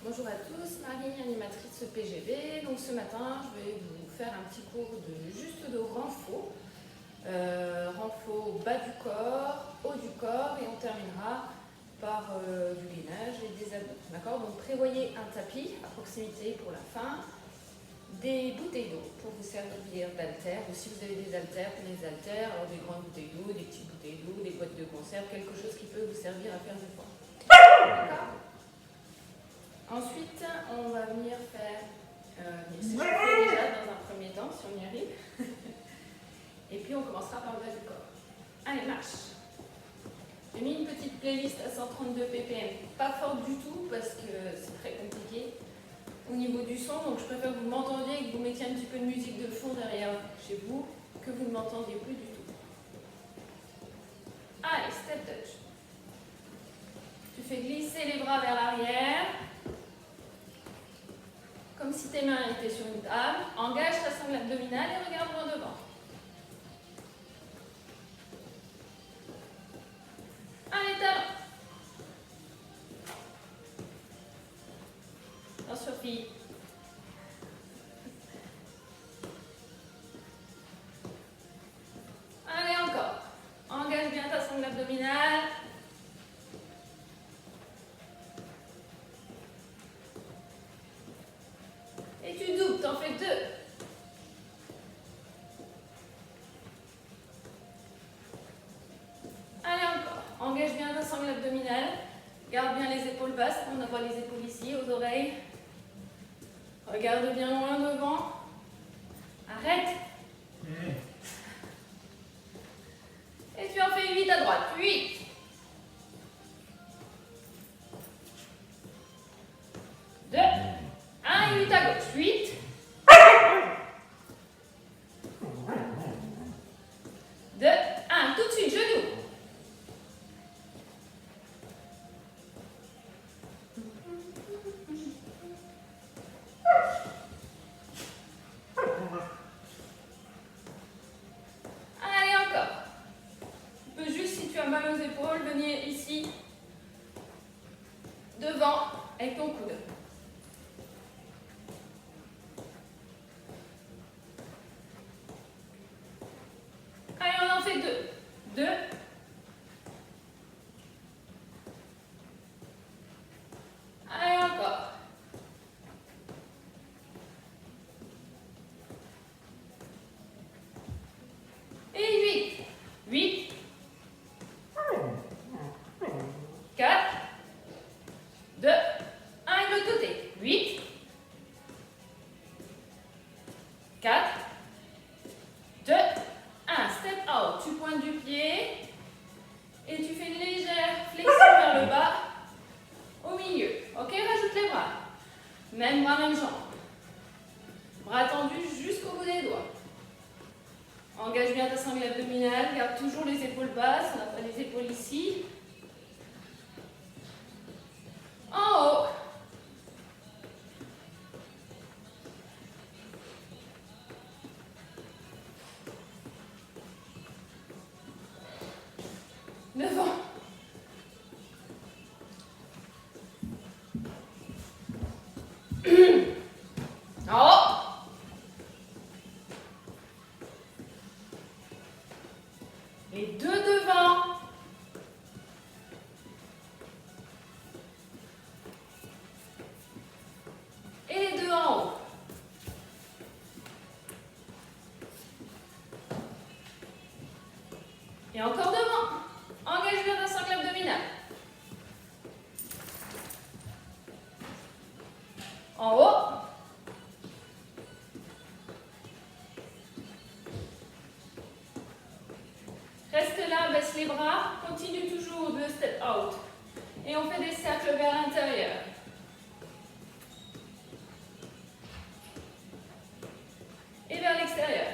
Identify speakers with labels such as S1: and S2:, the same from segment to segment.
S1: Bonjour à tous, Marie, animatrice PGV. Donc ce matin, je vais vous faire un petit cours juste de renfo. Renfo bas du corps, haut du corps et on terminera par du gainage et des abdos. D'accord? Donc prévoyez un tapis à proximité pour la fin, des bouteilles d'eau pour vous servir d'haltères. Ou si vous avez des haltères, prenez des haltères, alors des grandes bouteilles d'eau, des petites bouteilles d'eau, des boîtes de conserve, quelque chose qui peut vous servir à faire du poids. D'accord? Ensuite, on va venir faire s'échauffer déjà dans un premier temps, si on y arrive. Et puis on commencera par le bas du corps. Allez, marche. J'ai mis une petite playlist à 132 ppm. Pas forte du tout parce que c'est très compliqué au niveau du son. Donc je préfère que vous m'entendiez et que vous mettiez un petit peu de musique de fond derrière chez vous, que vous ne m'entendiez plus du tout. Allez, step touch. Tu fais glisser les bras vers l'arrière. Comme si tes mains étaient sur une table. Engage ta sangle abdominale et regarde loin devant. Allez, talons. Attention, fille. Allez, encore. Engage bien ta sangle abdominale. Et tu doubles, t'en fais 2. Allez, encore. Engage bien ta sangle abdominale. Garde bien les épaules basses. On envoie les épaules ici, aux oreilles. Regarde bien loin devant. Arrête. Et tu en fais 8 à droite. 8. 2. 1 et 8 à gauche. 8. 2. 1. Tout de suite, genou. Allez, encore. Tu peux juste, si tu as mal aux épaules, venir ici, devant, avec ton coude. Allez, on en fait 2. 2. Allez, encore. Et 8. 8. 4. 2. 1 et de l'autre côté. 8. 4. 2. 1. Step out. Tu pointes du pied. Et tu fais une légère flexion vers le bas. Au milieu. Ok, rajoute les bras. Même bras, même jambe. Bras tendus jusqu'au bout des doigts. Engage bien ta sangle abdominale. Garde toujours les épaules basses. On n'a pas les épaules ici. En haut. Devant. En haut. Les 2 devant. Et les 2 en haut. Et encore devant. Engage bien ta sangle abdominale. En haut. Reste là, baisse les bras. Continue toujours de step out. Et on fait des cercles vers l'intérieur. Et vers l'extérieur.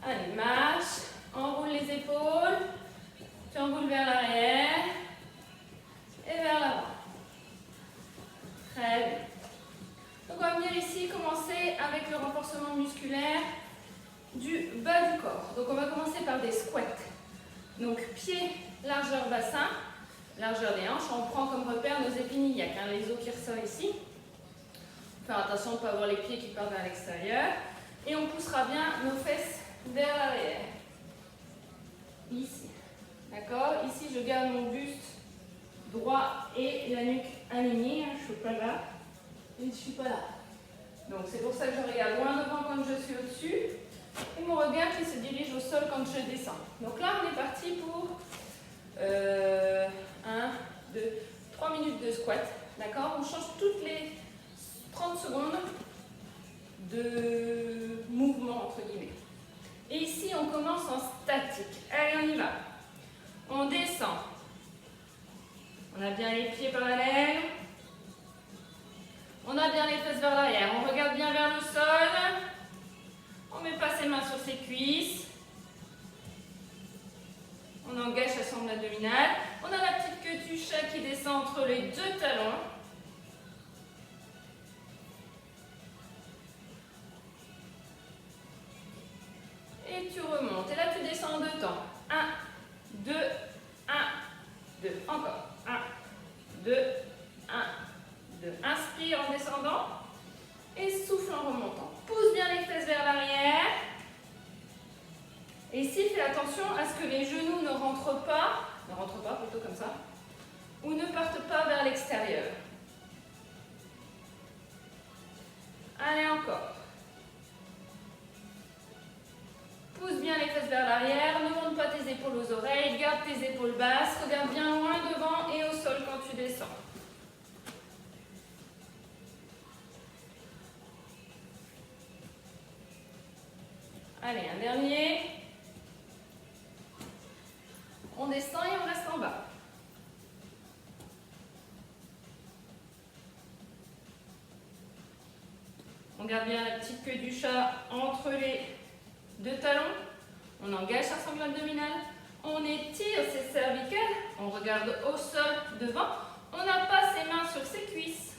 S1: Allez, marche. Enroule les épaules. Tu enroules vers l'arrière. Et vers l'avant. Très bien. Donc on va venir ici commencer avec le renforcement musculaire du bas du corps. Donc on va commencer par des squats. Donc pied, largeur bassin, largeur des hanches. On prend comme repère nos épines iliaques, hein, les os qui ressortent ici. Faire attention de ne pas avoir les pieds qui partent vers l'extérieur. Et on poussera bien nos fesses vers l'arrière. Ici. D'accord? Ici, je garde mon buste droit et la nuque alignée. Je ne suis pas là et je ne suis pas là. Donc c'est pour ça que je regarde loin devant quand je suis au-dessus. Et mon regard qui se dirige au sol quand je descends. Donc là, on est parti pour 1, 2, 3 minutes de squat. D'accord? On change toutes les 30 secondes de mouvement, entre guillemets. Et ici, on commence en statique. Allez, on y va. On descend. On a bien les pieds parallèles. On a bien les fesses vers l'arrière. On regarde bien vers le sol. On ne met pas ses mains sur ses cuisses. On engage la sangle abdominale. On a la petite queue du chat qui descend entre les deux talons. Et tu remontes. Et là, tu descends en 2 temps. 1, 2, 1, 2. Encore. 1, 2, 1, 2. Inspire en descendant. Et souffle en remontant. Pousse bien les fesses vers l'arrière. Et ici, fais attention à ce que les genoux ne rentrent pas plutôt comme ça, ou ne partent pas vers l'extérieur. Allez, encore. Pousse bien les fesses vers l'arrière, ne monte pas tes épaules aux oreilles, garde tes épaules basses, regarde bien loin devant et au sol quand tu descends. Allez, un dernier. On descend et on reste en bas. On garde bien la petite queue du chat entre les deux talons. On engage sa sangle abdominale. On étire ses cervicales. On regarde au sol devant. On n'a pas ses mains sur ses cuisses.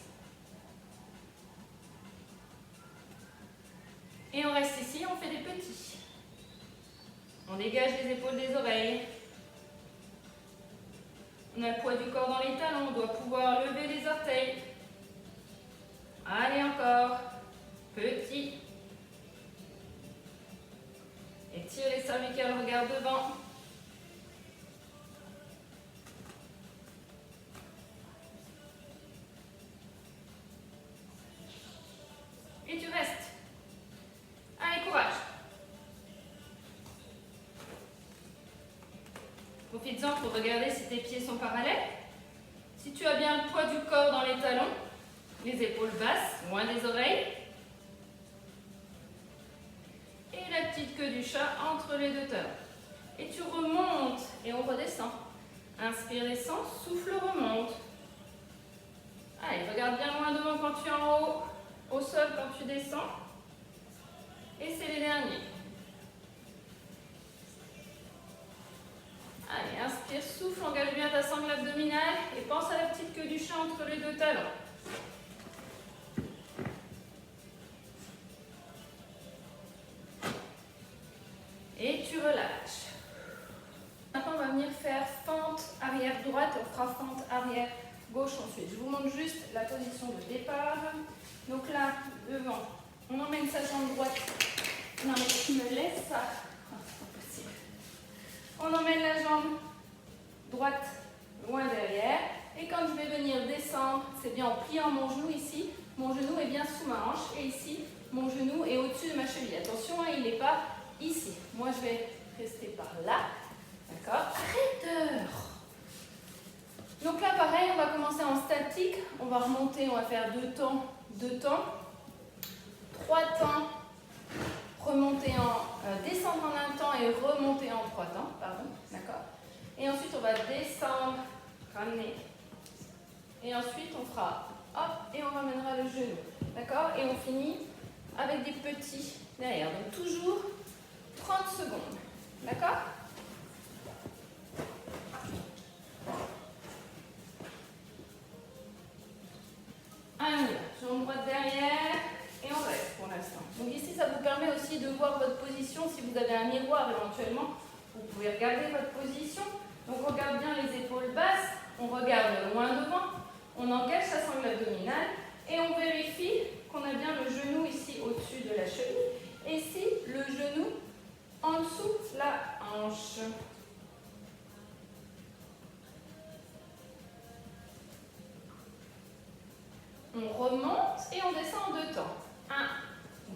S1: Et on reste ici, on fait des petits. On dégage les épaules des oreilles. On a le poids du corps dans les talons, on doit pouvoir lever les orteils. Allez, encore. Petit. Étire les cervicales, regarde devant. Et tu restes. Allez, courage. Profites-en pour regarder si tes pieds sont parallèles. Si tu as bien le poids du corps dans les talons, les épaules basses, loin des oreilles. Et la petite queue du chat entre les deux talons. Et tu remontes et on redescend. Inspire, descend, souffle, remonte. Allez, regarde bien loin devant quand tu es en haut, au sol quand tu descends. Et c'est les derniers. Allez, inspire, souffle, engage bien ta sangle abdominale et pense à la petite queue du chat entre les deux talons. Et tu relâches. Maintenant, on va venir faire fente arrière droite, on fera fente arrière gauche ensuite. Je vous montre juste la position de départ. Donc là, devant, on emmène sa jambe droite. Non mais tu me laisses ça. Oh, c'est pas possible. On emmène la jambe droite loin derrière. Et quand je vais venir descendre, c'est bien en pliant mon genou ici. Mon genou est bien sous ma hanche. Et ici, mon genou est au-dessus de ma cheville. Attention, hein, il n'est pas ici. Moi, je vais rester par là. D'accord? Arrête! Donc là, pareil, on va commencer en statique. On va remonter, on va faire 2 temps, 3 temps. Remonter descendre en un temps et remonter en 3 temps, pardon, d'accord. Et ensuite on va descendre, ramener. Et ensuite on fera hop et on ramènera le genou, d'accord. Et on finit avec des petits derrière. Donc toujours 30 secondes, d'accord. Allez, on y va. Jambe droite derrière. Et on reste pour l'instant. Donc ici, ça vous permet aussi de voir votre position. Si vous avez un miroir éventuellement, Vous pouvez regarder votre position. Donc on regarde bien les épaules basses, on regarde loin devant, on engage sa sangle abdominale et on vérifie qu'on a bien le genou ici au-dessus de la cheville et ici le genou en dessous la hanche. On remonte et on descend en 2 temps. 1,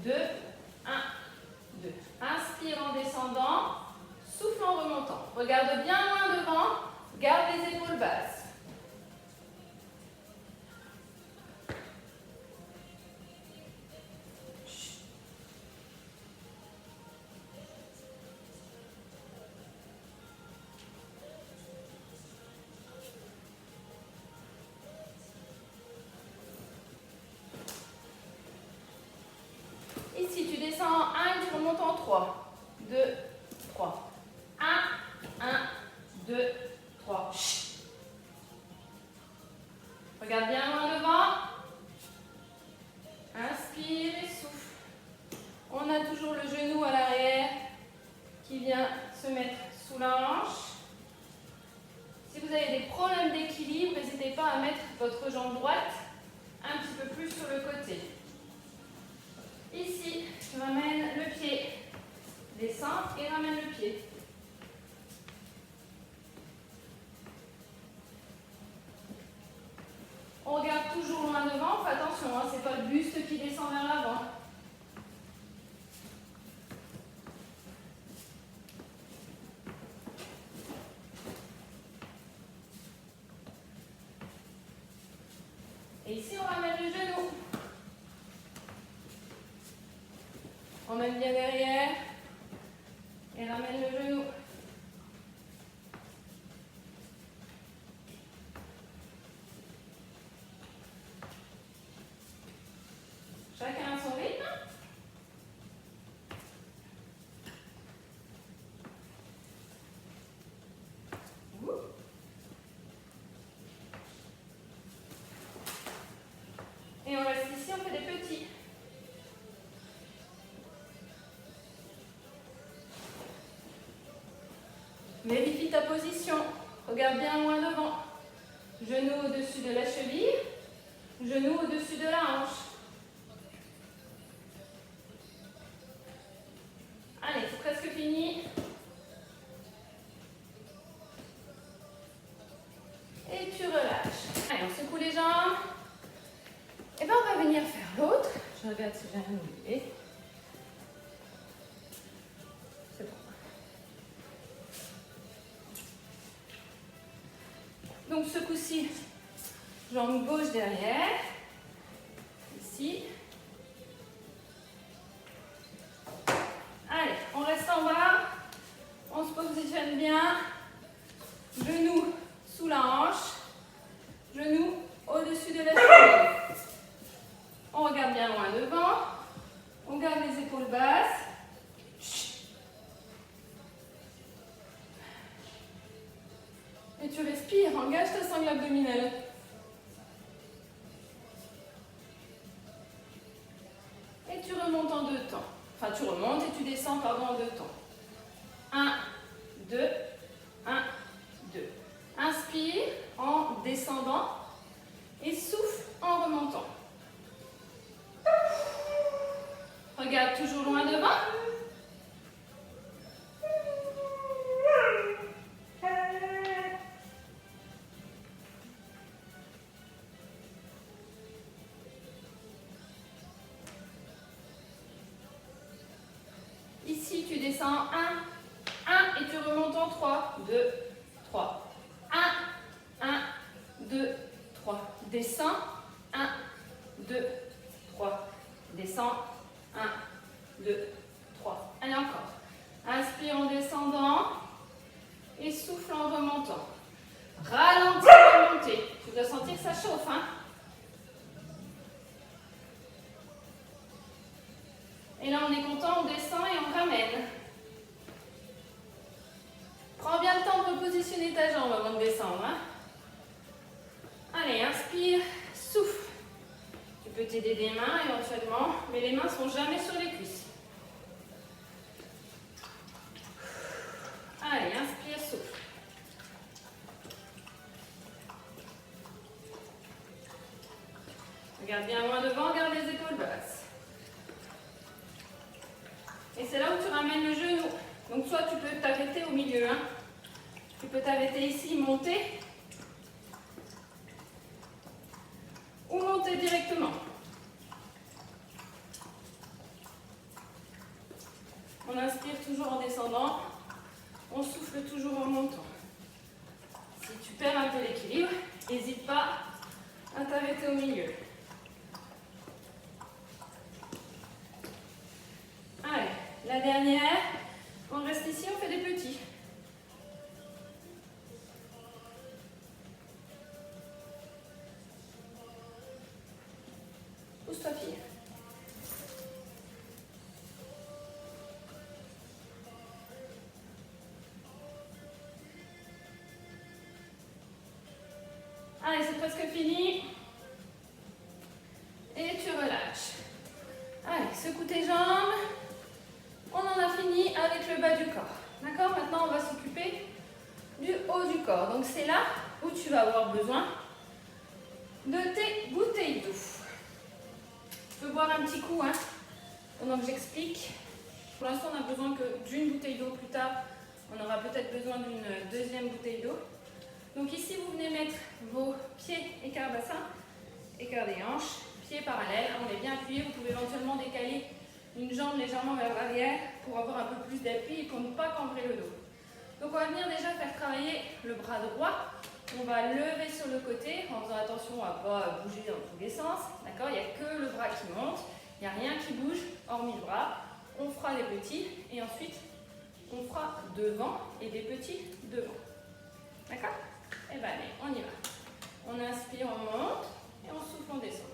S1: 2, 1, 2. Inspire en descendant, souffle en remontant. Regarde bien loin devant, garde les épaules basses. Ici, tu descends en 1 et tu remontes en 3. 2, 3. 1, 1, 2, 3. Regarde bien loin devant. Inspire et souffle. On a toujours le genou à l'arrière qui vient se mettre sous la hanche. Si vous avez des problèmes d'équilibre, n'hésitez pas à mettre votre jambe droite un petit peu plus sur le côté. Ici, tu ramènes le pied, descends et ramène le pied. On regarde toujours loin devant, fais attention, hein, ce n'est pas le buste qui descend vers l'avant. Et ici, on ramène le genou. On mène bien derrière et ramène le genou. Chacun à son rythme. Et on reste ici, on fait des petits. Vérifie ta position. Regarde bien loin devant. Genou au-dessus de la cheville. Genou au-dessus de la hanche. Allez, c'est presque fini. Et tu relâches. Allez, on secoue les jambes. Et bien, on va venir faire l'autre. Je regarde si j'ai rien oublié. C'est bon. Donc, ce coup-ci, jambe gauche derrière. Ici. Allez, on reste en bas. On se positionne bien. Genou sous la hanche. Genou au-dessus de la cheville. On regarde bien loin devant. On garde les épaules basses. Et tu respires. Engage ta sangle abdominale. Et tu remontes en 2 temps. Enfin, tu remontes et tu descends, pardon, en 2 temps. 1, 2, 1, 2. Inspire en descendant et souffle en remontant. Regarde toujours loin devant. Ici, tu descends 1, 1 et tu remontes en 3, 2, 3. 1, 1, 2, 3. Descends, 1, 2, 3. Descends, 1, 2, 3. Allez, encore. Inspire en descendant et souffle en remontant. Ralentis la montée. Tu dois sentir que ça chauffe, hein? Et là, on est content, on descend et on ramène. Prends bien le temps de repositionner ta jambe avant de descendre, hein? Allez, inspire, souffle. Tu peux t'aider des mains éventuellement, mais les mains ne sont jamais sur les cuisses. Regarde bien loin devant, garde les épaules basses. Et c'est là où tu ramènes le genou. Donc soit tu peux t'arrêter au milieu. Hein. Tu peux t'arrêter ici, monter. Ou monter directement. On inspire toujours en descendant. On souffle toujours en montant. Si tu perds un peu l'équilibre, n'hésite pas à t'arrêter au milieu. Allez, la dernière. On reste ici, on fait des petits. Pousse-toi, fille. Allez, c'est presque fini. Et tu relâches. Allez, secoue tes jambes. On en a fini avec le bas du corps. D'accord? Maintenant, on va s'occuper du haut du corps. Donc, c'est là où tu vas avoir besoin de tes bouteilles d'eau. Tu peux boire un petit coup, hein, pendant que j'explique. Pour l'instant, on n'a besoin que d'une bouteille d'eau. Plus tard, on aura peut-être besoin d'une deuxième bouteille d'eau. Donc ici, vous venez mettre vos pieds écart bassin, écart des hanches, pieds parallèles. On est bien appuyé. Vous pouvez éventuellement décaler une jambe légèrement vers l'arrière pour avoir un peu plus d'appui et pour ne pas cambrer le dos. Donc on va venir déjà faire travailler le bras droit. On va lever sur le côté en faisant attention à ne pas bouger dans tous les sens. D'accord? Il n'y a que le bras qui monte. Il n'y a rien qui bouge hormis le bras. On fera des petits et ensuite on fera devant et des petits devant. D'accord? Et bien allez, on y va. On inspire, on monte et on souffle, on descend.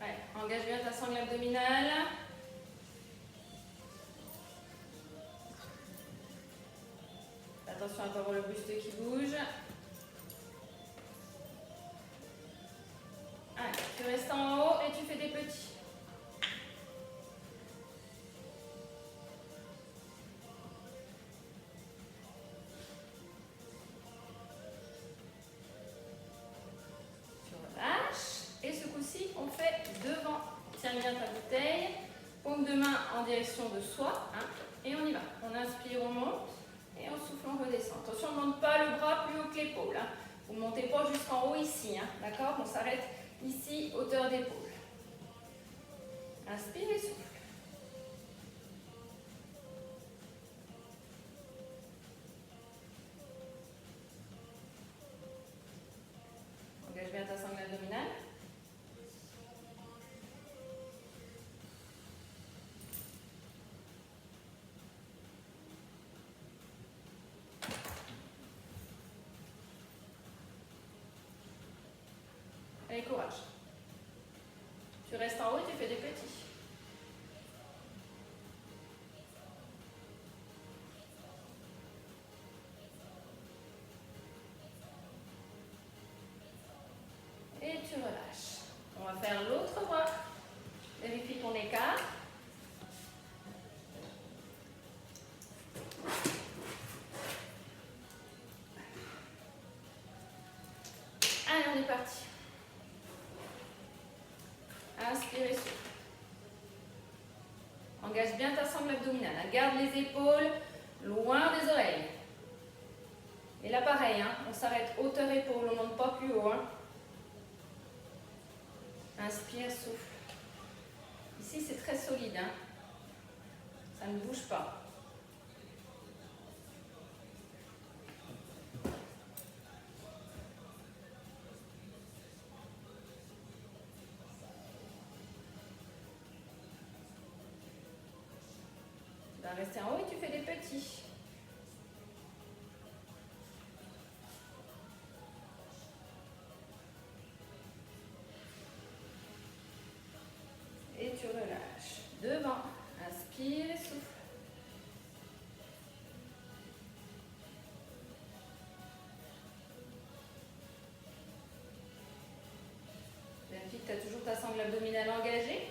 S1: Allez, engage bien ta sangle abdominale. Attention à ne pas avoir le buste qui bouge. Allez, tu restes en haut et tu fais des petits. Tu relâches. Et ce coup-ci, on fait devant. Tiens bien ta bouteille. Paume de main en direction de soi. Hein, et on y va. On inspire, on monte. Et on souffle, on redescend. Attention, on ne monte pas le bras plus haut que l'épaule. Hein. Vous ne montez pas jusqu'en haut ici. Hein, d'accord? On s'arrête ici, hauteur d'épaule. Inspire et souffle. Engage bien ta sangle abdominale. Allez, courage. Tu restes en haut et tu fais des petits. Et tu relâches. On va faire l'autre bras. Vérifie ton écart. Allez, on est parti. Inspire et souffle. Engage bien ta sangle abdominale. Garde les épaules loin des oreilles. Et là, pareil, hein, on s'arrête hauteur épaule, on ne monte pas plus haut. Hein. Inspire, souffle. Ici, c'est très solide. Hein. Ça ne bouge pas. Tu vas rester en haut et tu fais des petits. Et tu relâches. Devant. Inspire et souffle. Vérifie que tu as toujours ta sangle abdominale engagée.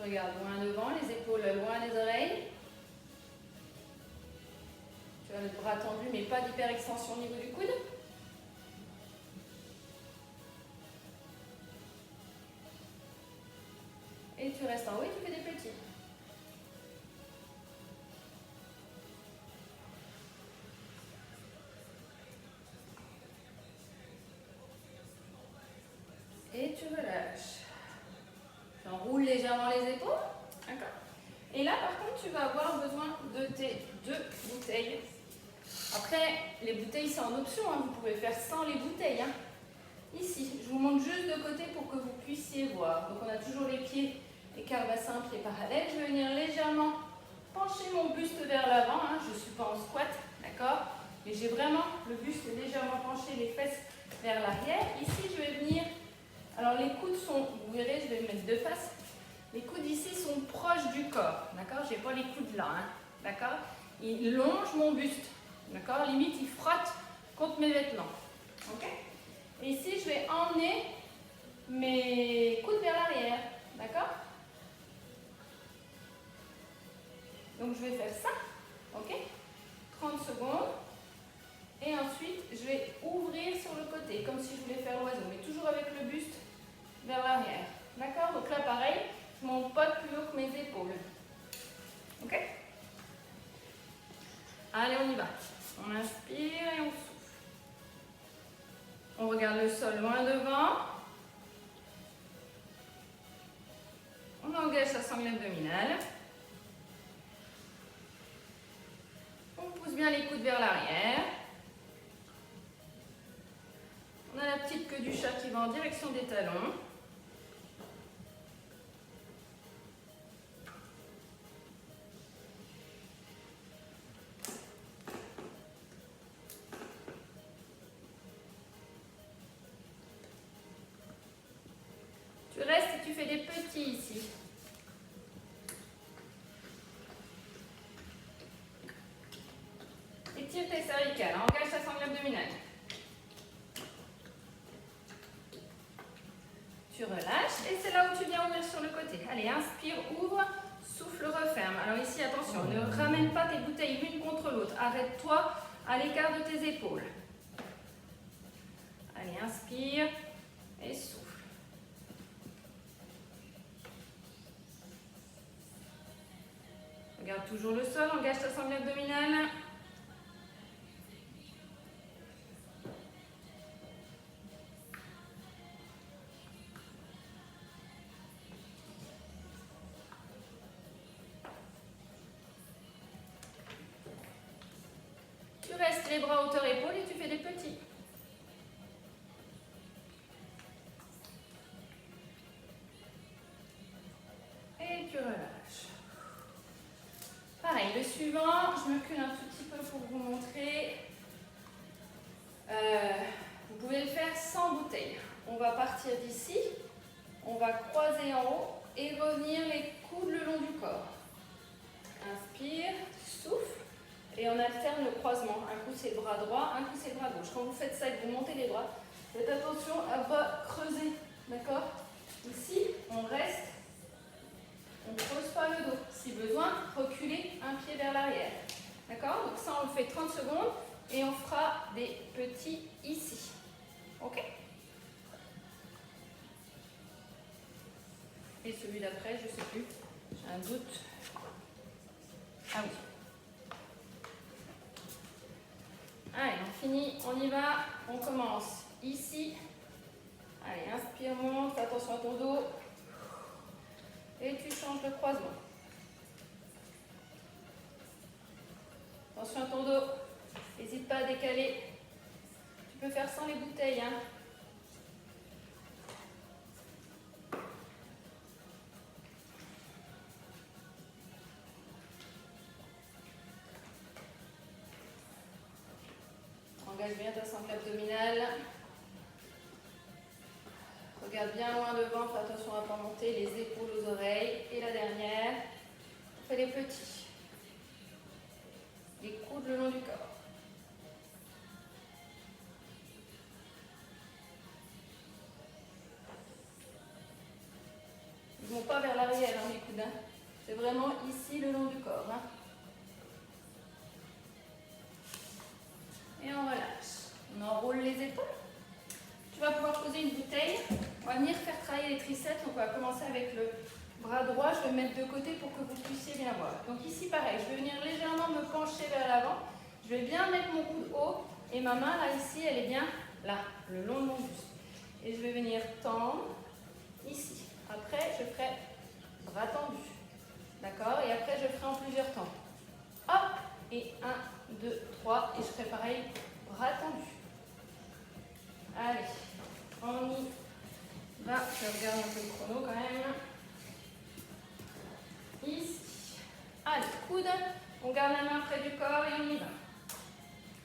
S1: regardes loin devant, les épaules loin des oreilles. Tu as le bras tendu, mais pas d'hyperextension au niveau du coude. Et tu restes en haut et tu fais des petits. Et tu relâches. Tu enroules légèrement les épaules. D'accord. Et là, par contre, tu vas avoir besoin de tes 2 bouteilles. Après, les bouteilles, c'est en option. Hein. Vous pouvez faire sans les bouteilles. Hein. Ici, je vous montre juste de côté pour que vous puissiez voir. Donc, on a toujours les pieds, écart bassin, pieds parallèles. Je vais venir légèrement pencher mon buste vers l'avant. Hein. Je ne suis pas en squat, d'accord? Mais j'ai vraiment le buste légèrement penché, les fesses vers l'arrière. Ici, je vais venir... Alors, les coudes sont... Vous verrez, je vais me mettre de face. Les coudes ici sont proches du corps, d'accord? Je n'ai pas les coudes là, hein, d'accord? Ils longent mon buste, d'accord? Limite, ils frottent contre mes vêtements, ok? Et ici, je vais emmener mes coudes vers l'arrière, d'accord? Donc, je vais faire ça, ok? 30 secondes. Et ensuite, je vais ouvrir sur le côté, comme si je voulais faire l'oiseau, mais toujours avec le buste vers l'arrière, d'accord? Donc là, pareil. Je ne monte pas plus haut que mes épaules. Ok? Allez, on y va. On inspire et on souffle. On regarde le sol loin devant. On engage sa sangle abdominale. On pousse bien les coudes vers l'arrière. On a la petite queue du chat qui va en direction des talons. Tu restes et tu fais des petits ici. Étire tes cervicales, engage ta sangle abdominale. Tu relâches et c'est là où tu viens ouvrir sur le côté. Allez, inspire, ouvre, souffle, referme. Alors ici, attention, ne ramène pas tes bouteilles l'une contre l'autre. Arrête-toi à l'écart de tes épaules. Allez, inspire et souffle. Regarde toujours le sol, engage ta sangle abdominale. Tu restes les bras hauteur épaule et tu fais des petits. Et tu relâches. Pareil, le suivant, je me recule un tout petit peu pour vous montrer. Vous pouvez le faire sans bouteille. On va partir d'ici, on va croiser en haut et revenir les coudes le long du corps. Inspire, souffle et on alterne le croisement. Un coup c'est le bras droit, un coup c'est le bras gauche. Quand vous faites ça et que vous montez les bras, faites attention à ne pas creuser, d'accord? Ici, on reste, on ne creuse pas le dos. Si besoin, reculez un pied vers l'arrière. D'accord? Donc ça, on le fait 30 secondes et on fera des petits ici. Ok? Et celui d'après, je ne sais plus. J'ai un doute. Ah oui. Allez, on finit, on y va. On commence ici. Allez, inspire, monte, fais attention à ton dos. Et tu changes de croisement. Attention à ton dos. N'hésite pas à décaler. Tu peux faire sans les bouteilles, hein. Engage bien ta sangle abdominale. Regarde bien loin devant, fais attention à ne pas monter les épaules aux oreilles. Et la dernière, fais les petits. Les coudes le long du corps. Ils ne vont pas vers l'arrière, hein, les coudes. vraiment ici le long du corps. Hein. Et on relâche. On enroule les épaules. Tu vas pouvoir poser une bouteille. On va venir faire travailler les triceps. Donc on va commencer avec le bras droit. Je vais me mettre de côté pour que vous puissiez bien voir. Donc ici pareil, je vais venir légèrement me pencher vers l'avant. Je vais bien mettre mon coude haut. Et ma main là ici, elle est bien là, le long de mon buste. Et je vais venir tendre ici. Après, je ferai bras tendu. D'accord? Et après, je ferai en plusieurs temps. Hop! Et 1, 2, 3. Et je ferai pareil, bras tendu. Allez, on y va. Je regarde un peu le chrono quand même. Ici. Allez, coude. On garde la main près du corps et on y va.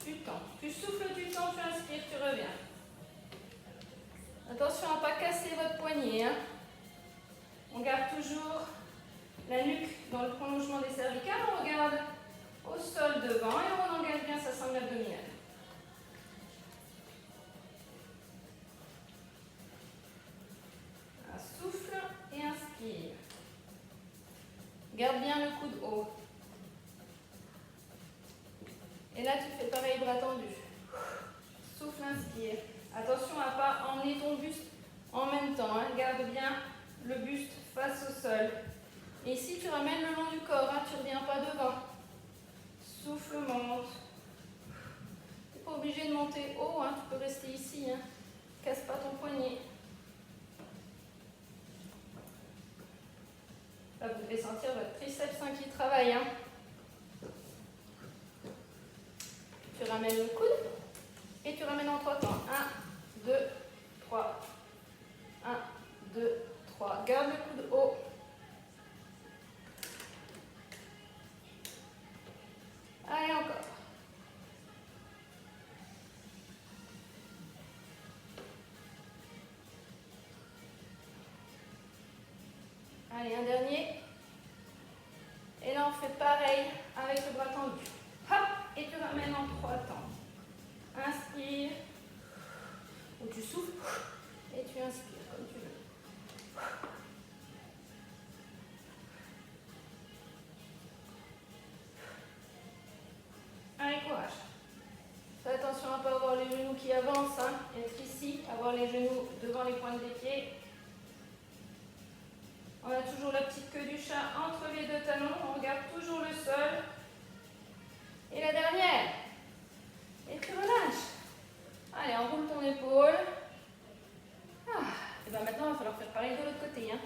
S1: Tu tends. Tu souffles, tu tends, tu inspires, tu reviens. Attention à ne pas casser votre poignet. Hein. On garde toujours la nuque dans le prolongement des cervicales. On regarde au sol devant et on engage bien sa sangle abdominale. Un souffle et inspire. Garde bien le coude haut. Et là, tu fais pareil, bras tendus. Souffle, inspire. Attention à ne pas emmener ton buste en même temps. Hein. Garde bien le buste face au sol. Et ici, tu ramènes le long du corps. Hein. Tu ne reviens pas devant. Souffle, monte. Tu n'es pas obligé de monter haut. Hein. Tu peux rester ici. Hein. Casse pas ton poignet. Là, vous devez sentir votre triceps qui travaille. Hein. Tu ramènes le coude et tu ramènes en 3 temps. 1, 2, 3. 1, 2, 3. Garde le coude haut. Allez, encore. Allez, un dernier. Et là, on fait pareil avec le bras tendu. Hop, et tu ramènes en 3 temps. Inspire. Ou tu souffles. Et tu inspires comme tu veux. Allez, courage. Fais attention à ne pas avoir les genoux qui avancent. Hein. Être ici, avoir les genoux devant les pointes des pieds. On a toujours la petite queue du chat entre les deux talons. On regarde toujours le sol. Et la dernière. Et tu relâches. Allez, enroule ton épaule. Et bien maintenant, il va falloir faire pareil de l'autre côté. Hein.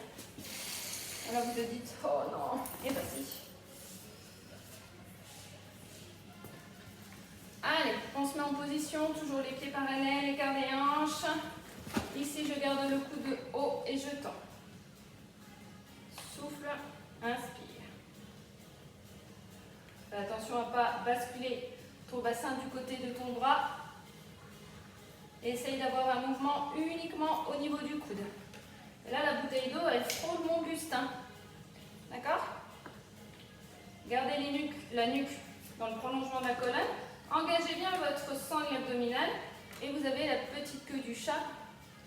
S1: Alors vous te dites, oh non, et vas-y. Allez, on se met en position, toujours les pieds parallèles, écart des hanches. Ici, je garde le coude haut et je tends. Souffle, inspire. Fais attention à ne pas basculer ton bassin du côté de ton bras. Essaye d'avoir un mouvement uniquement au niveau du coude. Et là, la bouteille d'eau, elle frôle mon buste. Hein. D'accord? Gardez la nuque dans le prolongement de la colonne. Engagez bien votre sangle abdominale. Et vous avez la petite queue du chat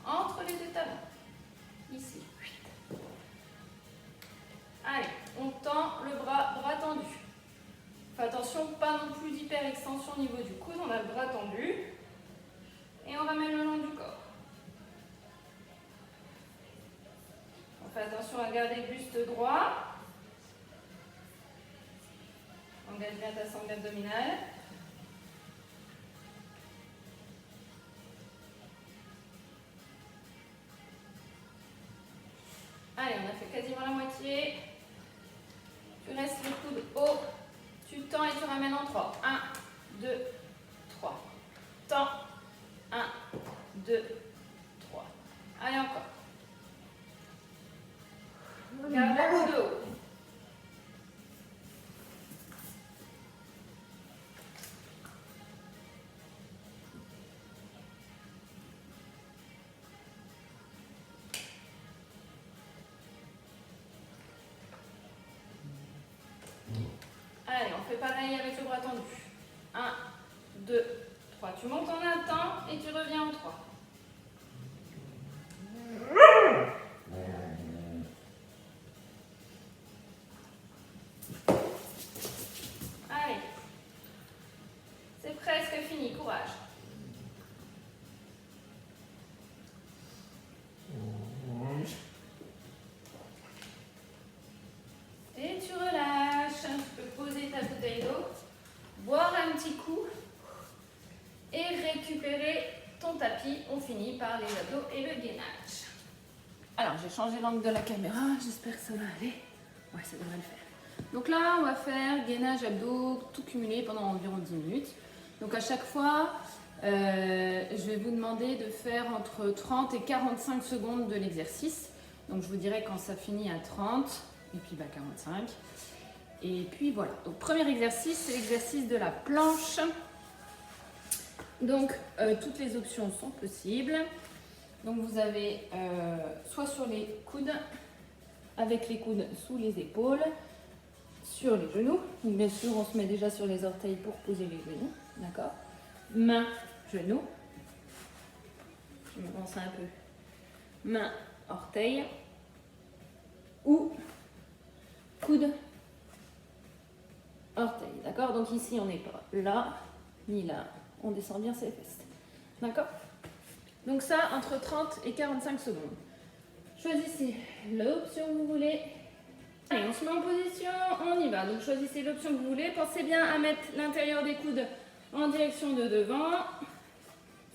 S1: entre les deux talons. Ici. Allez, on tend le bras tendu. Fais attention, pas non plus d'hyper-extension au niveau du coude. On a le bras tendu. Et on ramène le long du corps. On fait attention à garder le buste droit. Engage bien ta sangle abdominale. Allez, on a fait quasiment la moitié. Tu restes le coude haut. Tu tends et tu ramènes en 3. 1, 2, 3. Tends. 1, 2, 3. Allez, encore. Garde le coude haut. Allez, on fait pareil avec le bras tendu. 1, 2, 3. Tu montes en un temps et tu reviens en 3. presque fini, courage. Et tu relâches. Tu peux poser ta bouteille d'eau, boire un petit coup et récupérer ton tapis. On finit par les abdos et le gainage. Alors, j'ai changé l'angle de la caméra. J'espère que ça va aller. Ouais, ça devrait le faire. Donc là, on va faire gainage, abdos, tout cumulé pendant environ 10 minutes. Donc à chaque fois, je vais vous demander de faire entre 30 et 45 secondes de l'exercice. Donc je vous dirai quand ça finit à 30 et puis 45. Et puis voilà. Donc premier exercice, c'est l'exercice de la planche. Donc toutes les options sont possibles. Donc vous avez soit sur les coudes, avec les coudes sous les épaules, sur les genoux. Donc bien sûr, on se met déjà sur les orteils pour poser les genoux. D'accord? Main, genou. Je me pense un peu. Main, orteil. Ou coude, orteil. D'accord? Donc ici, on n'est pas là, ni là. On descend bien ses fesses. D'accord? Donc ça, entre 30 et 45 secondes. Choisissez l'option que vous voulez. Allez, on se met en position, on y va. Donc choisissez l'option que vous voulez. Pensez bien à mettre l'intérieur des coudes en direction de devant.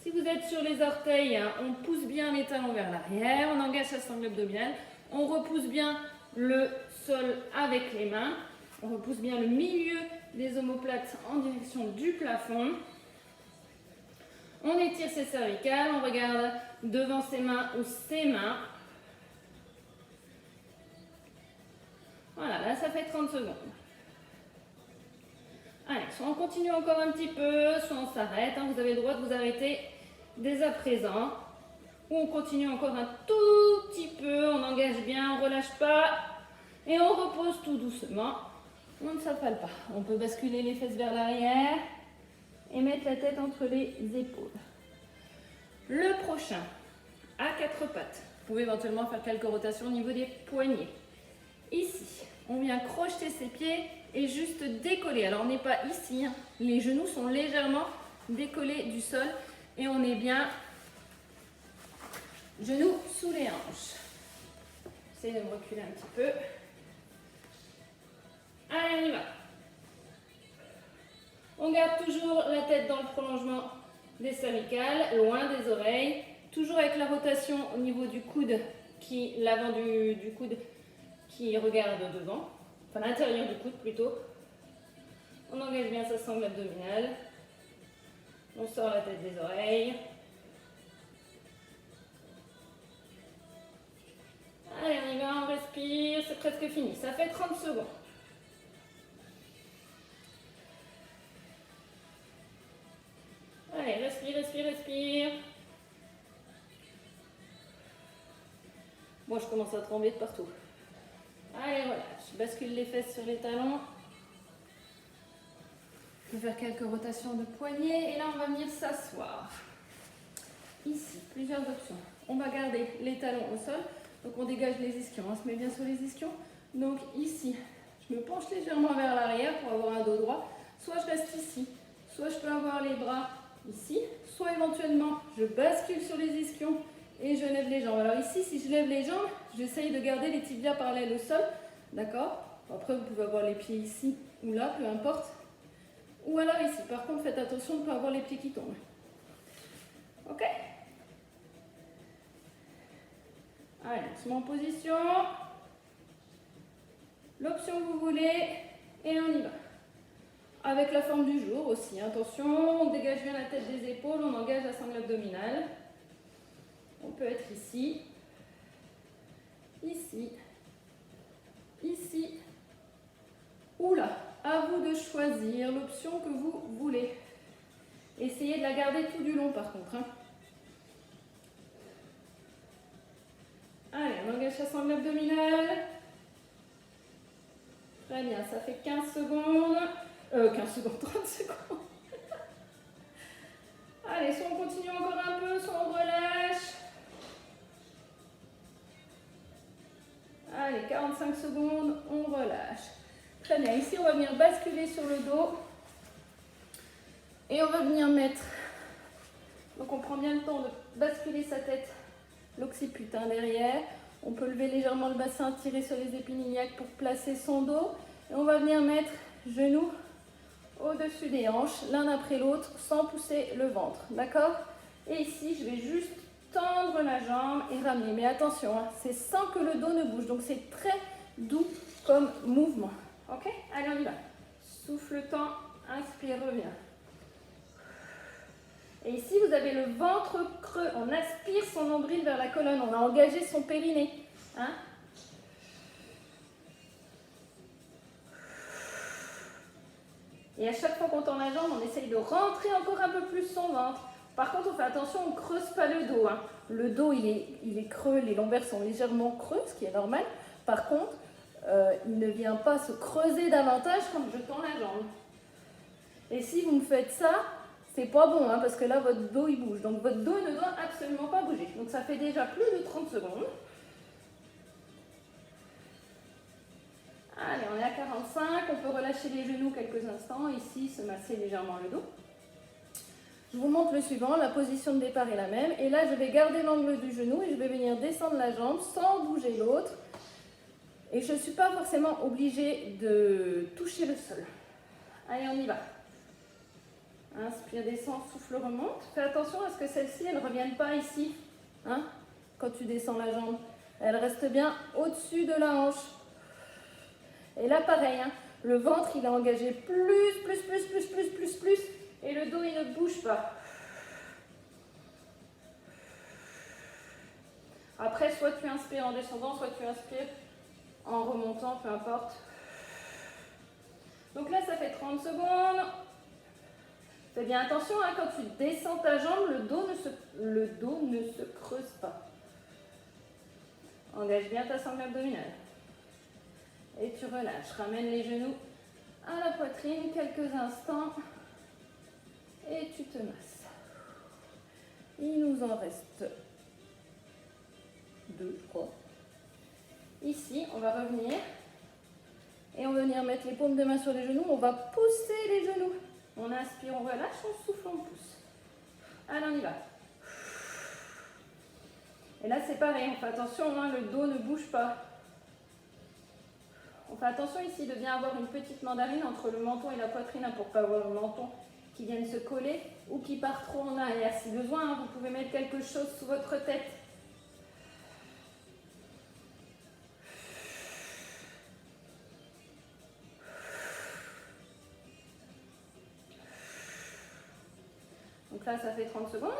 S1: Si vous êtes sur les orteils, on pousse bien les talons vers l'arrière. On engage sa sangle abdominale. On repousse bien le sol avec les mains. On repousse bien le milieu des omoplates en direction du plafond. On étire ses cervicales. On regarde devant ses mains ou ses mains. Voilà, là ça fait 30 secondes. Allez, soit on continue encore un petit peu, soit on s'arrête. Vous avez le droit de vous arrêter dès à présent. Ou on continue encore un tout petit peu, on engage bien, on ne relâche pas. Et on repose tout doucement. On ne s'affale pas. On peut basculer les fesses vers l'arrière et mettre la tête entre les épaules. Le prochain, à quatre pattes. Vous pouvez éventuellement faire quelques rotations au niveau des poignets. Ici, on vient crocheter ses pieds et juste décoller. Alors, on n'est pas ici. Les genoux sont légèrement décollés du sol et on est bien genoux sous les hanches. J'essaie de me reculer un petit peu. Allez, on y va. On garde toujours la tête dans le prolongement des cervicales, loin des oreilles. Toujours avec la rotation au niveau du coude, l'avant du coude qui regarde devant. Enfin, l'intérieur du coude plutôt. On engage bien sa sangle abdominale. On sort la tête des oreilles. Allez, on y va, on respire. C'est presque fini. Ça fait 30 secondes. Allez, respire, respire, respire. Moi, je commence à trembler de partout. Allez, relâche. Bascule les fesses sur les talons. Je vais faire quelques rotations de poignets. Et là, on va venir s'asseoir. Ici, plusieurs options. On va garder les talons au sol. Donc, on dégage les ischions. On se met bien sur les ischions. Donc, ici, je me penche légèrement vers l'arrière pour avoir un dos droit. Soit je reste ici, soit je peux avoir les bras ici. Soit éventuellement, je bascule sur les ischions et je lève les jambes. Alors ici, si je lève les jambes, j'essaye de garder les tibias parallèles au sol. D'accord? Après, vous pouvez avoir les pieds ici ou là, peu importe. Ou alors ici. Par contre, faites attention de ne pas avoir les pieds qui tombent. Ok? Allez, on se met en position. L'option que vous voulez. Et on y va. Avec la forme du jour aussi. Attention, on dégage bien la tête des épaules. On engage la sangle abdominale. On peut être ici. Ici. Ici. Ou là. À vous de choisir l'option que vous voulez. Essayez de la garder tout du long par contre. Allez, on engage la sangle abdominale. Très bien, ça fait 15 secondes. 15 secondes, 30 secondes. Allez, soit on continue encore un peu, soit on relâche. Allez, 45 secondes, on relâche. Très bien, ici on va venir basculer sur le dos.
S2: Et on va venir mettre, donc on prend bien le temps de basculer sa tête, l'occiput derrière. On peut lever légèrement le bassin, tirer sur les épines iliaques pour placer son dos. Et on va venir mettre genoux au-dessus des hanches, l'un après l'autre, sans pousser le ventre. D'accord? Et ici, je vais juste tendre la jambe et ramener. Mais attention, hein, c'est sans que le dos ne bouge. Donc c'est très doux comme mouvement. Ok? Allez, on y va. Souffle le temps, inspire, reviens. Et ici, vous avez le ventre creux. On aspire son nombril vers la colonne. On a engagé son périnée. Hein? Et à chaque fois qu'on tend la jambe, on essaye de rentrer encore un peu plus son ventre. Par contre, on fait attention, on ne creuse pas le dos. Hein. Le dos, il est creux, les lombaires sont légèrement creux, ce qui est normal. Par contre, il ne vient pas se creuser davantage quand je tends la jambe. Et si vous me faites ça, c'est pas bon, hein, parce que là, votre dos, il bouge. Donc, votre dos ne doit absolument pas bouger. Donc, ça fait déjà plus de 30 secondes. Allez, on est à 45. On peut relâcher les genoux quelques instants. Ici, se masser légèrement le dos. Je vous montre le suivant. La position de départ est la même. Et là, je vais garder l'angle du genou et je vais venir descendre la jambe sans bouger l'autre. Et je ne suis pas forcément obligée de toucher le sol. Allez, on y va. Inspire, descend, souffle, remonte. Fais attention à ce que celle-ci, elle ne revienne pas ici. Hein, quand tu descends la jambe. Elle reste bien au-dessus de la hanche. Et là, pareil. Hein, le ventre, il est engagé plus. Et le dos, il ne bouge pas. Après, soit tu inspires en descendant, soit tu inspires en remontant, peu importe. Donc là, ça fait 30 secondes. Fais bien attention, hein, quand tu descends ta jambe, le dos ne se creuse pas. Engage bien ta sangle abdominale. Et tu relâches. Ramène les genoux à la poitrine quelques instants. Et tu te masses. Il nous en reste 2, je crois. Ici, on va revenir. Et on va venir mettre les paumes de main sur les genoux. On va pousser les genoux. On inspire, on relâche, on souffle, on pousse. Allez, on y va. Et là, c'est pareil. On fait attention, hein, le dos ne bouge pas. On fait attention ici de bien avoir une petite mandarine entre le menton et la poitrine hein, pour ne pas avoir le menton qui vienne se coller ou qui part trop en arrière. Si besoin, hein, vous pouvez mettre quelque chose sous votre tête. Donc là, ça fait 30 secondes.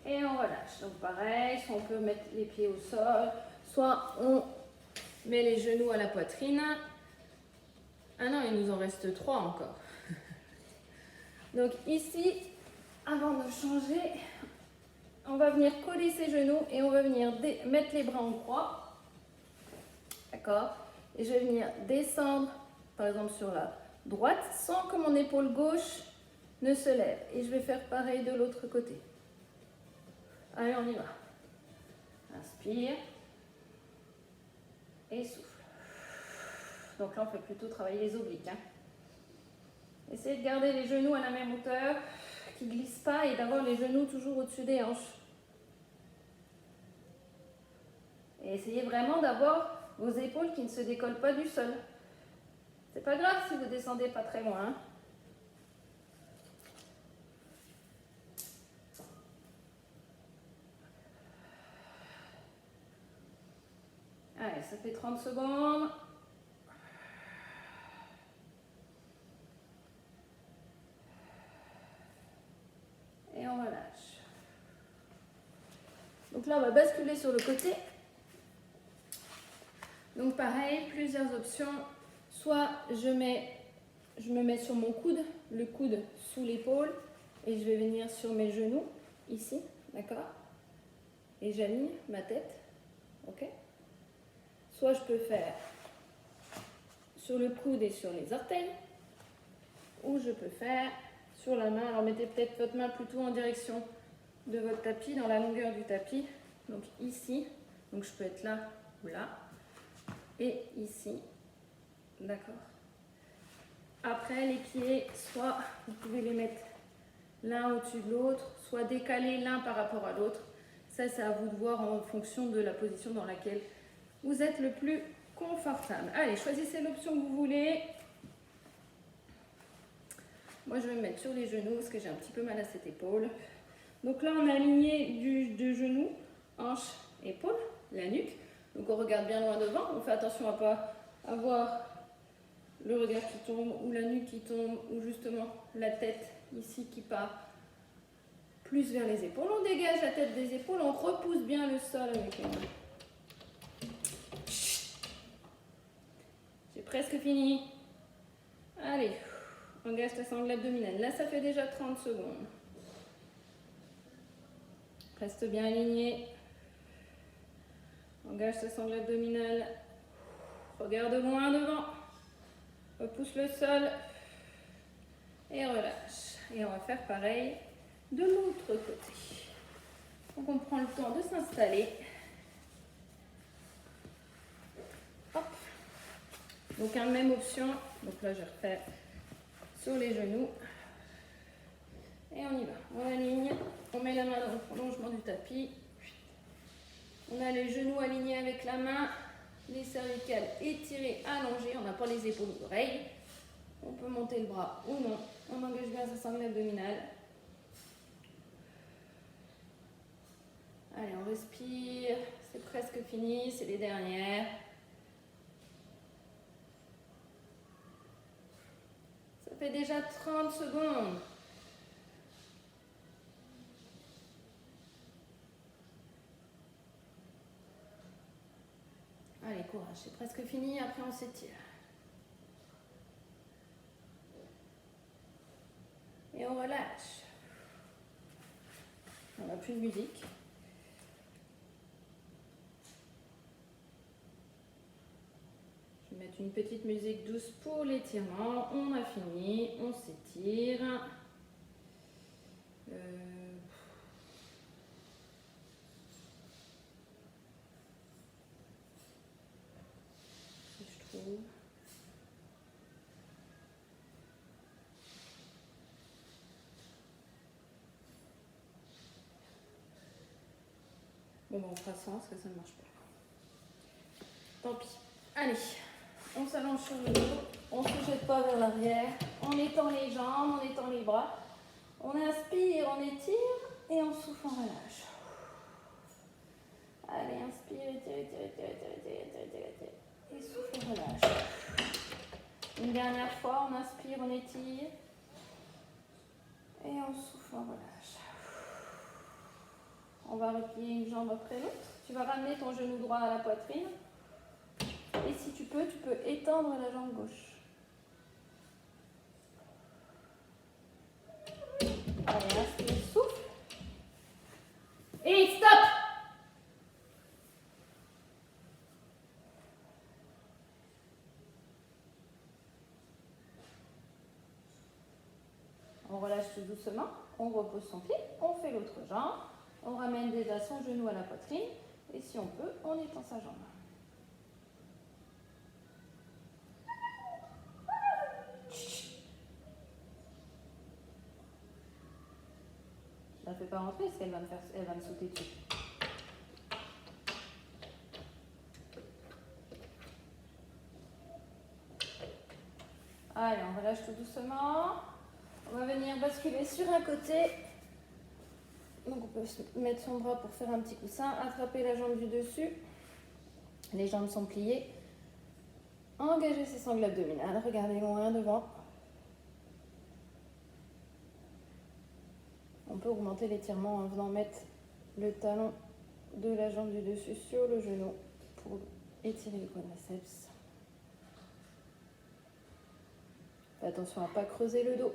S2: Et on relâche. Donc pareil, soit on peut mettre les pieds au sol, soit on met les genoux à la poitrine. Ah non, il nous en reste 3 encore. Donc ici, avant de changer, on va venir coller ses genoux et on va venir mettre les bras en croix. D'accord? Et je vais venir descendre, par exemple sur la droite, sans que mon épaule gauche ne se lève. Et je vais faire pareil de l'autre côté. Allez, on y va. Inspire. Et souffle. Donc là, on fait plutôt travailler les obliques. Hein. Essayez de garder les genoux à la même hauteur, qu'ils ne glissent pas et d'avoir les genoux toujours au-dessus des hanches. Et essayez vraiment d'avoir vos épaules qui ne se décollent pas du sol. C'est pas grave si vous ne descendez pas très loin. Hein. Allez, ça fait 30 secondes. Et on relâche. Donc là, on va basculer sur le côté. Donc pareil, plusieurs options. Soit je me mets sur mon coude, le coude sous l'épaule, et je vais venir sur mes genoux, ici, d'accord? Et j'aligne ma tête, ok? Soit je peux faire sur le coude et sur les orteils, ou je peux faire sur la main. Alors mettez peut-être votre main plutôt en direction de votre tapis, dans la longueur du tapis. Donc ici, donc je peux être là ou là, et ici, d'accord. Après, les pieds, soit vous pouvez les mettre l'un au-dessus de l'autre, soit décaler l'un par rapport à l'autre. Ça, c'est à vous de voir en fonction de la position dans laquelle vous êtes le plus confortable. Allez, choisissez l'option que vous voulez. Moi, je vais me mettre sur les genoux parce que j'ai un petit peu mal à cette épaule. Donc là, on est aligné de genoux, hanches, épaules, la nuque. Donc on regarde bien loin devant. On fait attention à ne pas avoir le regard qui tombe ou la nuque qui tombe ou justement la tête ici qui part plus vers les épaules. On dégage la tête des épaules, on repousse bien le sol avec les mains. J'ai presque fini. Allez, engage ta sangle abdominale. Là, ça fait déjà 30 secondes. Reste bien aligné. Engage ta sangle abdominale. Regarde loin devant. Repousse le sol. Et relâche. Et on va faire pareil de l'autre côté. Donc on prend le temps de s'installer. Hop. Donc même option. Donc là je refais sur les genoux. Et on y va. On aligne. On met la main dans le prolongement du tapis. On a les genoux alignés avec la main. Les cervicales étirées, allongées. On n'a pas les épaules aux oreilles. On peut monter le bras ou non. On engage bien sa sangle abdominale. Allez, on respire. C'est presque fini. C'est les dernières. Ça fait déjà 30 secondes. Allez, courage. C'est presque fini. Après, on s'étire. Et on relâche. On n'a plus de musique. Je vais mettre une petite musique douce pour l'étirement. On a fini. On s'étire. Je trouve. Bon, on fera ça parce que ça ne marche pas. Tant pis. Allez, on s'allonge sur le dos. On ne se jette pas vers l'arrière. On étend les jambes, on étend les bras. On inspire, on étire et on souffle, on relâche. Allez, inspire, étire, étire, étire, étire, étire, étire, étire, étire. Et souffle, on relâche. Une dernière fois, on inspire, on étire. Et on souffle, on relâche. On va replier une jambe après l'autre. Tu vas ramener ton genou droit à la poitrine. Et si tu peux étendre la jambe gauche. Allez, inspire, souffle. Et stop! On relâche tout doucement. On repose son pied. On fait l'autre jambe. On ramène déjà son genou à la poitrine. Et si on peut, on étend sa jambe. Je ne la fais pas rentrer parce qu'elle va me sauter dessus. Allez, on relâche tout doucement. On va venir basculer sur un côté. Donc on peut mettre son bras pour faire un petit coussin, attraper la jambe du dessus. Les jambes sont pliées. Engagez ses sangles abdominales, regardez loin devant. On peut augmenter l'étirement en venant mettre le talon de la jambe du dessus sur le genou pour étirer les quadriceps. Faites attention à ne pas creuser le dos.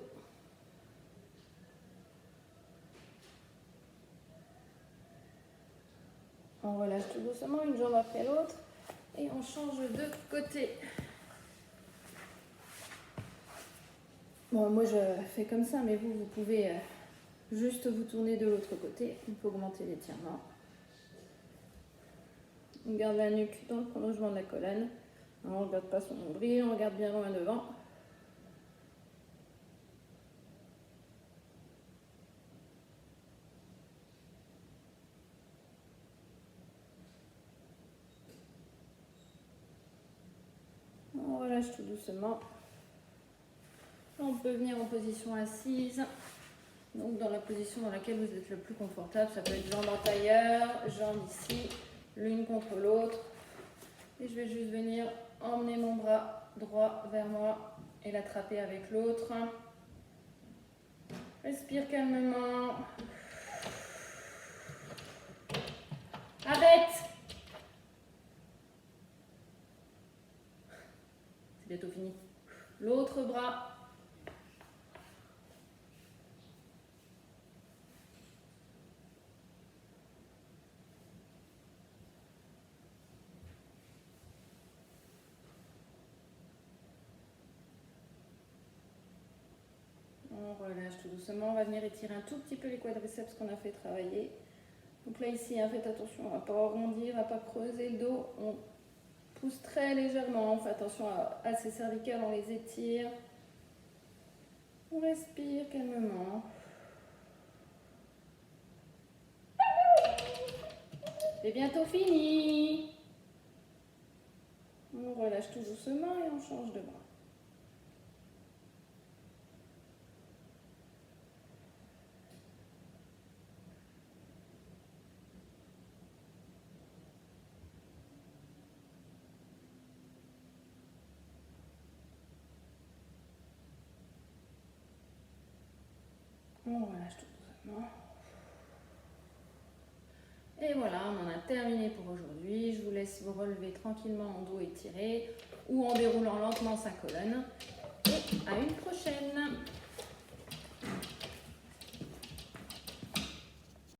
S2: On relâche tout doucement, une jambe après l'autre. Et on change de côté. Bon, moi je fais comme ça, mais vous pouvez Juste vous tournez de l'autre côté, on peut augmenter l'étirement. On garde la nuque dans le prolongement de la colonne. On ne regarde pas son nombril, on regarde bien loin devant. On relâche tout doucement. On peut venir en position assise. Donc dans la position dans laquelle vous êtes le plus confortable, ça peut être jambes en tailleur, jambes ici, l'une contre l'autre. Et je vais juste venir emmener mon bras droit vers moi et l'attraper avec l'autre. Respire calmement. Arrête! C'est bientôt fini. L'autre bras. On relâche tout doucement. On va venir étirer un tout petit peu les quadriceps qu'on a fait travailler. Donc là, ici, faites attention à ne pas arrondir, à ne pas creuser le dos. On pousse très légèrement. On fait attention à ces cervicales, on les étire. On respire calmement. C'est bientôt fini. On relâche tout doucement et on change de bras. On relâche tout doucement. Et voilà, on en a terminé pour aujourd'hui. Je vous laisse vous relever tranquillement en dos étiré ou en déroulant lentement sa colonne. Et à une prochaine!